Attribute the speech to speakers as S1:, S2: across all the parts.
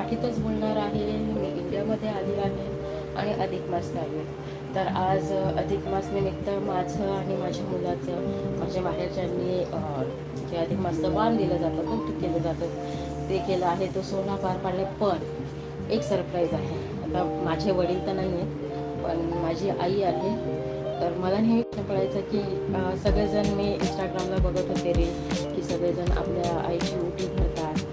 S1: मराठीतच बोलणार आहे. मी इंडियामध्ये आली आहे आणि अधिक मास चालू आहे. तर आज अधिक मास निमित्त माझं आणि माझ्या मुलाचं माझ्या माहेरच्यांनी जे अधिक मासचं वाण दिलं जातं, कौतुक केलं जातं, ते केलं आहे. तो सोहळा पार पाडले. पण एक सरप्राईज आहे. आता माझे वडील तर नाही आहेत, पण माझी आई आहे. तर मला नेहमी कळायचं की सगळेजण, मी इंस्टाग्रामला बघत होते रील, की सगळेजण आपल्या आईची ओटी भरतात,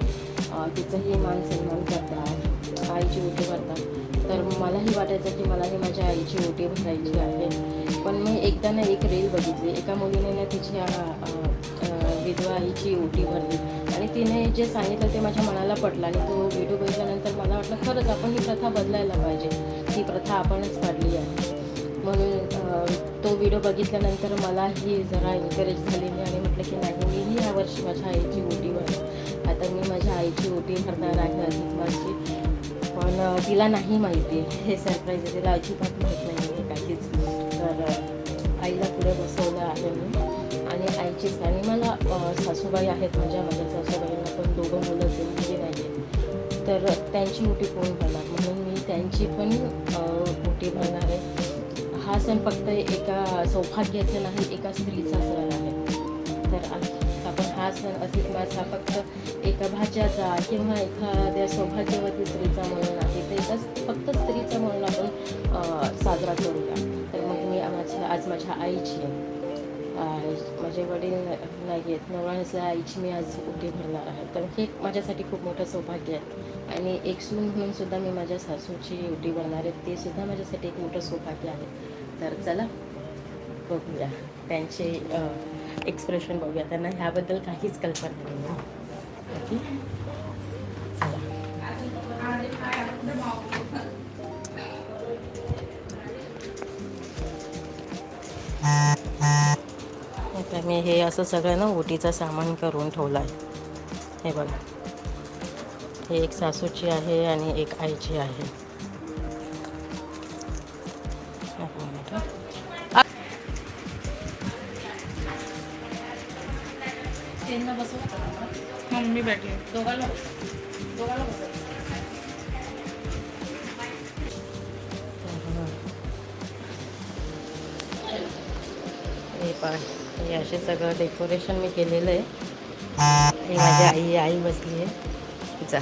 S1: तिचंही मान सन्मान करतात, आईची ओटी भरतात. तर मलाही वाटायचं की मलाही माझ्या आईची ओटी भरायची आहे. पण मी एकदा ना एक रील बघितली, एका मुलीने ना तिच्या विधवा आईची ओटी भरली आणि तिने जे सांगितलं ते माझ्या मनाला पडलं. आणि तो व्हिडिओ बघितल्यानंतर मला वाटलं खरंच आपण ही प्रथा बदलायला पाहिजे, ही प्रथा आपणच काढली आहे. म्हणून तो व्हिडिओ बघितल्यानंतर मलाही जरा एन्करेज झाली मी आणि म्हटलं की नाही, मीही यावर्षी माझ्या आईची ओटी भरणार. आता मी माझ्या आईची ओटी भरणार आहे अधिक मासची. पण तिला नाही माहिती आहे, हे सरप्राईज आहे, तिला अजिबात माहीत नाही आहे काहीच. तर आईला पुढे बसवलं आहे मी आणि आईचीच. आणि मला सासूबाई आहेत, माझ्या सासूबाईंना पण 2 मुलंच आहे, मुली नाही आहे. तर त्यांची ओटी कोण भरणार, म्हणून मी त्यांची पण ओटी भरणार आहे. हा सण फक्त एका सौभाग्याचा नाही, एका स्त्रीचा सण आहे. तर आपण हा सण अधिक मास हा फक्त एका भाच्याचा किंवा एखाद्या सौभाग्यवती स्त्रीचा म्हणून आहे, ते फक्त स्त्रीचा म्हणून आपण साजरा करूया. तर मग मी आज माझ्या आईची, माझे वडील नाही आहेत, नवरा नसल्या आईची मी आज ओटी भरणार आहे. तर हे माझ्यासाठी खूप मोठं सौभाग्य आहे. आणि एक सून म्हणून सुद्धा मी माझ्या सासूची ओटी भरणार आहे, ते सुद्धा माझ्यासाठी एक मोठं सौभाग्य आहे. तर चला बघूया त्यांचे एक्सप्रेशन बघूया. त्यांना ह्याबद्दल काहीच कल्पना नाही आहे. ओके, चला. आता मी हे असं सगळं ना ओटीचं सामान करून ठेवलं आहे. हे बघा, हे एक सासूची आहे आणि एक आईची आहे.
S2: मम्मी बैठी
S1: दोघांना हे पण हे असे सगळं डेकोरेशन मी केलेलं आहे. ही माझी आई बसली आहे जा,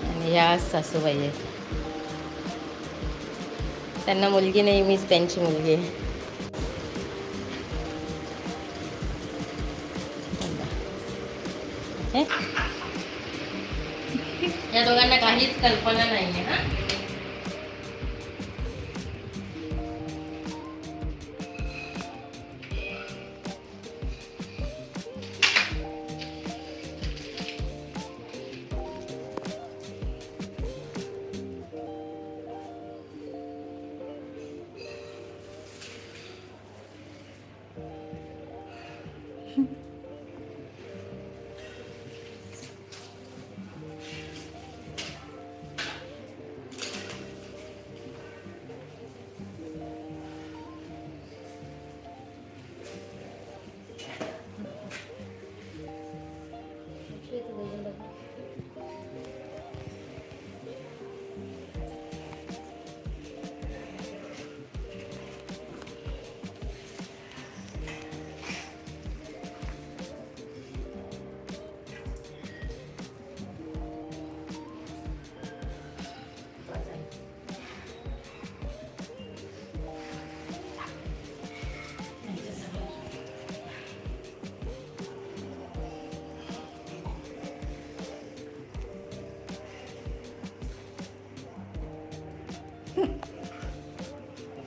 S1: आणि ह्या सासूबाई आहेत. त्यांना मुलगी नाही, मीच त्यांची मुलगी आहे. या दोघांना काहीच कल्पना नाही आहे. हा,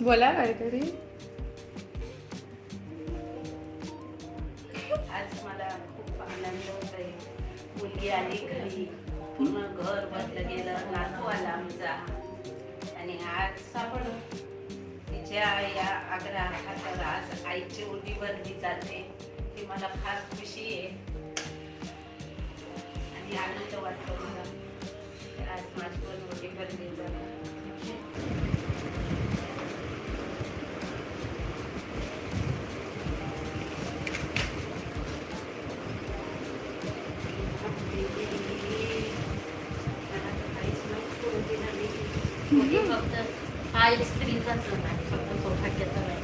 S2: बोला काहीतरी.
S3: आज मला खूप आनंद होत आहे. मुलगी आली घरी, पूर्ण घर बदलं गेलं, नातू आला आमचा. आणि आज तिच्या या आग्रहाखातर आज आईची ओटी भरली जाते, ती मला फार खुशी आहे आणि आनंद वाटतो मला. आज माझी पण ओटी भरली जाते.
S1: म्हणजे फक्त हा एक स्त्रीचा सण आहे, फक्त सौभाग्याचा नाही.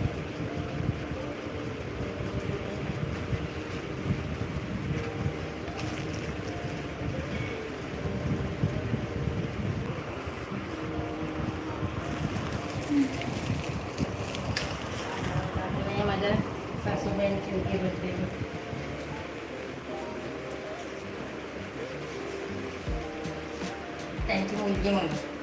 S1: हे माझ्या सासूबाईंची होती बर्थडे. त्यांची मुलगी म्हणून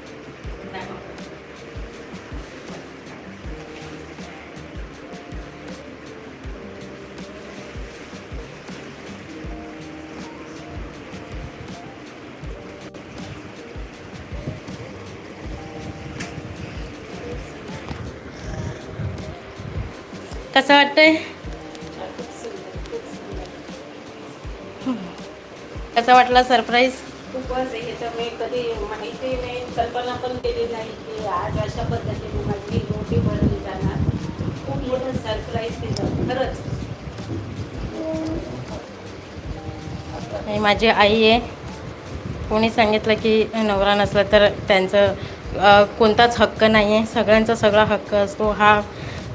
S1: कसं वाटतंय? कसं वाटलं सरप्राईज?
S3: खूपच हे तर मी कधी माहिती नाही, कल्पना पण केली नाही की आज अशा पद्धतीने माझी रोटी बनवली जाणार. खूप मोठं सरप्राईज दिलं खरंच.
S1: ही माझी आई आहे. कोणी सांगितलं की नवरा नसला तर त्यांचं कोणताच हक्क नाही आहे. सगळ्यांचा सगळा हक्क असतो. हा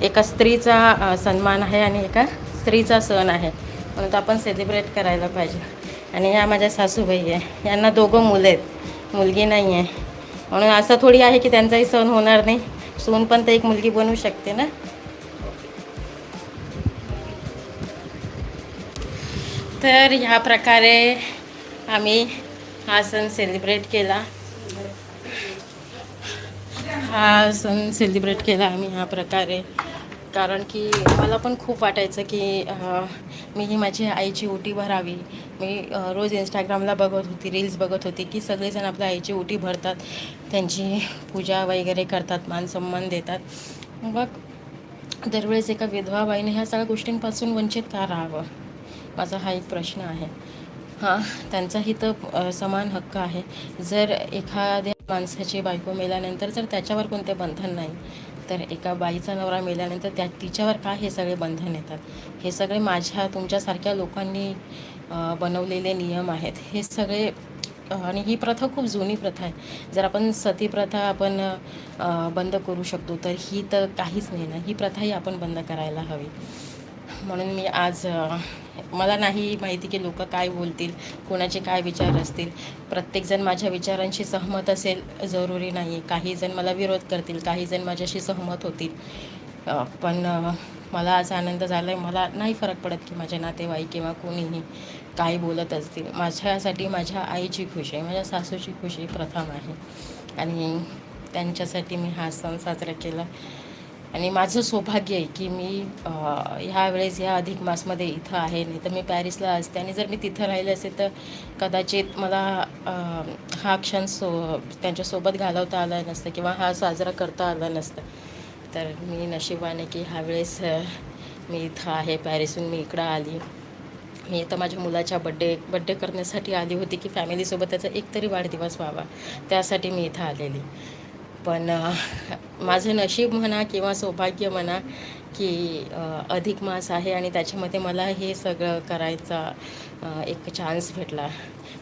S1: एका स्त्रीचा सन्मान आहे आणि एका स्त्रीचा सण आहे, म्हणून तो आपण सेलिब्रेट करायला पाहिजे. आणि ह्या माझ्या सासूबाई आहे. यांना दोघं मुलं आहेत, मुलगी नाही आहे. म्हणून असं थोडी आहे की त्यांचाही सण होणार नाही. सून पण तर एक मुलगी बनवू शकते ना. तर ह्या प्रकारे आम्ही हा सण सेलिब्रेट केला. हा सण सेलिब्रेट केला आम्ही ह्या प्रकारे, कारण की मला पण खूप वाटायचं की मी ही माझी आईची ओटी भरावी. मी रोज इंस्टाग्रामला बघत होती, रील्स बघत होती की सगळेजण आपल्या आईची ओटी भरतात, त्यांची पूजा वगैरे करतात, मान सन्मान देतात. मग दरवेळेस एका विधवा बाईने ह्या सगळ्या गोष्टींपासून वंचित का राहावं, माझा हा एक प्रश्न आहे. हां, त्यांचाही तर समान हक्क आहे. जर एखाद्या माणसाची बायको मेल्यानंतर जर त्याच्यावर कोणते बंधन नाही, तर एका बाईचा नवरा मेल्यानंतर तिच्यावर काय हे सगळे बंधन येतात? हे सगळे माझ्या तुमच्यासारख्या लोकांनी बनवलेले नियम आहेत. हे सगळे आणि ही प्रथा खूप जुनी प्रथा आहे. जर आपण सती प्रथा आपण बंद करू शकतो, तर ही तर काहीच नाही ना. ही प्रथाही आपण बंद करायला हवी. म्हणून मी आज मला नाही माहिती की लोक काय बोलतील, कोणाचे काय विचार असतील. प्रत्येकजण माझ्या विचारांशी सहमत असेल जरुरी नाही. काही जण मला विरोध करतील, काही जण माझ्याशी सहमत होतील. पण मला आज आनंद झाला आहे. मला नाही फरक पडत की माझे नातेवाईक किंवा कोणीही काही बोलत असतील. माझ्यासाठी माझ्या आईची खुशी आहे, माझ्या सासूची खुशी प्रथम आहे, आणि त्यांच्यासाठी मी हा सण साजरा केला. आणि माझं सौभाग्य आहे की मी ह्या वेळेस ह्या अधिक मासमध्ये इथं आहे. नाही तर मी पॅरिसला असते, आणि जर मी तिथं राहिले असते तर कदाचित मला हा क्षण त्यांच्यासोबत घालवता आला नसतं किंवा हा साजरा करता आला नसता. तर मी नशिबाने की ह्या वेळेस मी इथं आहे. पॅरिसहून मी इकडं आली. मी तर माझ्या मुलाच्या बड्डे करण्यासाठी आली होती की फॅमिलीसोबत त्याचा एकतरी वाढदिवस व्हावा, त्यासाठी मी इथं आलेली. पण माझं नशीब म्हणा किंवा सौभाग्य म्हणा की अधिक मास आहे आणि त्याच्यामध्ये मला हे सगळं करायचा एक चान्स भेटला.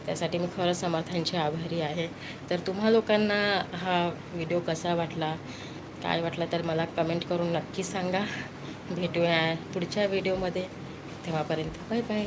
S1: त्यासाठी मी खरंच समर्थांची आभारी आहे. तर तुम्हा लोकांना हा व्हिडिओ कसा वाटला, काय वाटलं, तर मला कमेंट करून नक्की सांगा. भेटूया पुढच्या व्हिडिओमध्ये. तेव्हापर्यंत बाय बाय.